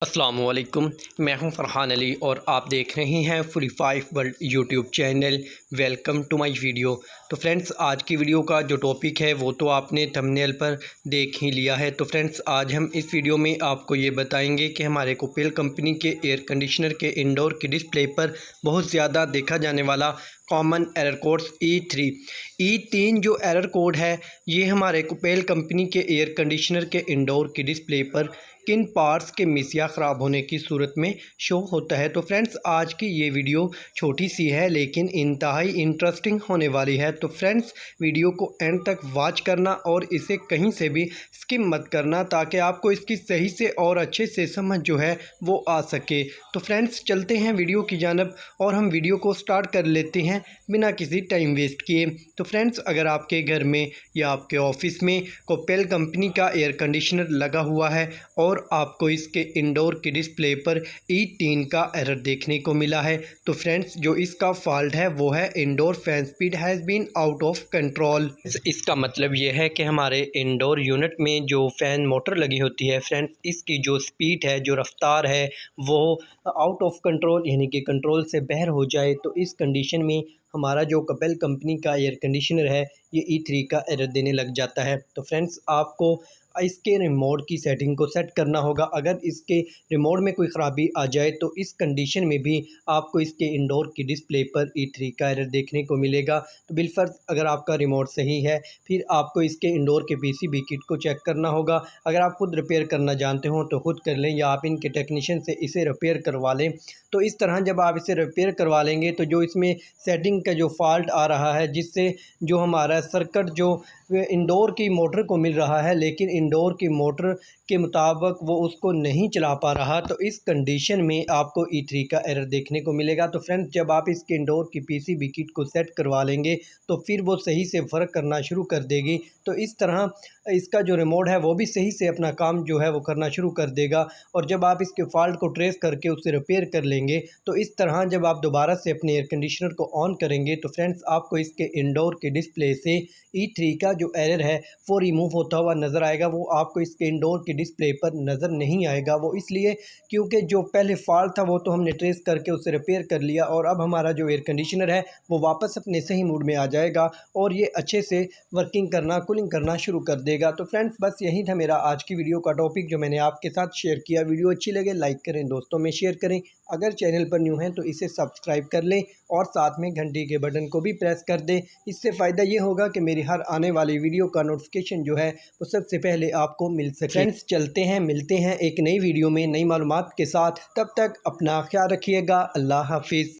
अस्सलामुअलैकुम, मैं हूं फ़रहान अली और आप देख रहे हैं free five world YouTube channel. Welcome to my video. तो फ्रेंड्स, आज की वीडियो का जो टॉपिक है वो तो आपने थंबनेल पर देख ही लिया है। तो फ्रेंड्स, आज हम इस वीडियो में आपको ये बताएंगे कि हमारे कोपेल कंपनी के एयर कंडीशनर के इंडोर की डिस्प्ले पर बहुत ज़्यादा देखा जाने वाला कॉमन एरर कोड्स E3 जो एरर कोड है, ये हमारे कोपेल कंपनी के एयर कंडीशनर के इंडोर की डिस्प्ले पर किन पार्ट्स के मिस या ख़राब होने की सूरत में शो होता है। तो फ्रेंड्स, आज की ये वीडियो छोटी सी है लेकिन इंतहाई इंटरेस्टिंग होने वाली है। तो फ्रेंड्स, वीडियो को एंड तक वॉच करना और इसे कहीं से भी स्किप मत करना ताकि आपको इसकी सही से और अच्छे से समझ जो है वो आ सके। तो फ्रेंड्स, चलते हैं वीडियो की जानब और हम वीडियो को स्टार्ट कर लेते हैं बिना किसी टाइम वेस्ट किए। तो फ्रेंड्स, अगर आपके घर में या आपके ऑफिस में कोपेल कंपनी का एयर कंडीशनर लगा हुआ है और आपको इसके इंडोर की डिस्प्ले पर E3 का एरर देखने को मिला है, तो फ्रेंड्स, जो इसका फॉल्ट है वो है indoor fan speed has been out of control. इसका मतलब ये है कि हमारे इंडोर यूनिट में जो फ़ैन मोटर लगी होती है फ्रेंड्स, इसकी जो स्पीड है, जो रफ्तार है, वो आउट ऑफ कंट्रोल यानी कि कंट्रोल से बाहर हो जाए। तो इस कंडीशन में हमारा जो कोपेल कंपनी का एयर कंडीशनर है ये E3 का एरर देने लग जाता है। तो फ्रेंड्स, आपको इसके रिमोट की सेटिंग को सेट करना होगा। अगर इसके रिमोट में कोई ख़राबी आ जाए तो इस कंडीशन में भी आपको इसके इंडोर की डिस्प्ले पर E3 का एरर देखने को मिलेगा। तो बिलफर्ज अगर आपका रिमोट सही है, फिर आपको इसके इंडोर के PCB किट को चेक करना होगा। अगर आप खुद रिपेयर करना जानते हो तो खुद कर लें या आप इनके टेक्नीशियन से इसे रिपेयर करवा लें। तो इस तरह जब आप इसे रिपेयर करवा लेंगे तो जो इसमें सेटिंग का जो फॉल्ट आ रहा है, जिससे जो हमारा सर्किट जो इंडोर की मोटर को मिल रहा है लेकिन इंडोर की मोटर के मुताबिक वो उसको नहीं चला पा रहा, तो इस कंडीशन में आपको E3 का एरर देखने को मिलेगा। तो फ्रेंड्स, जब आप इसके इंडोर की PCB किट को सेट करवा लेंगे तो फिर वो सही से वर्क करना शुरू कर देगी। तो इस तरह इसका जो रिमोट है वो भी सही से अपना काम जो है वो करना शुरू कर देगा। और जब आप इसके फॉल्ट को ट्रेस करके उसे रिपेयर कर लेंगे तो इस तरह जब आप दोबारा से अपने एयर कंडीशनर को ऑन करेंगे तो फ्रेंड्स, आपको इसके इंडोर के डिस्प्ले से E3 का जो एरर है वो रिमूव होता हुआ नज़र आएगा। वो आपको इसके इंडोर की डिस्प्ले पर नज़र नहीं आएगा। वो इसलिए क्योंकि जो पहले फॉल्ट था वो तो हमने ट्रेस करके उसे रिपेयर कर लिया और अब हमारा जो एयर कंडीशनर है वो वापस अपने सही मूड में आ जाएगा और ये अच्छे से वर्किंग करना, कूलिंग करना शुरू कर देगा। तो फ्रेंड्स, बस यही था मेरा आज की वीडियो का टॉपिक जो मैंने आपके साथ शेयर किया। वीडियो अच्छी लगे लाइक करें, दोस्तों में शेयर करें। अगर चैनल पर न्यू हैं तो इसे सब्सक्राइब कर लें और साथ में घंटी के बटन को भी प्रेस कर दें। इससे फ़ायदा ये होगा कि मेरी हर आने वाली वीडियो का नोटिफिकेशन जो है वो सबसे पहले आपको मिल सके। फ्रेंड्स, चलते हैं, मिलते हैं एक नई वीडियो में नई मालूमात के साथ। तब तक अपना ख्याल रखिएगा। अल्लाह हाफिज़।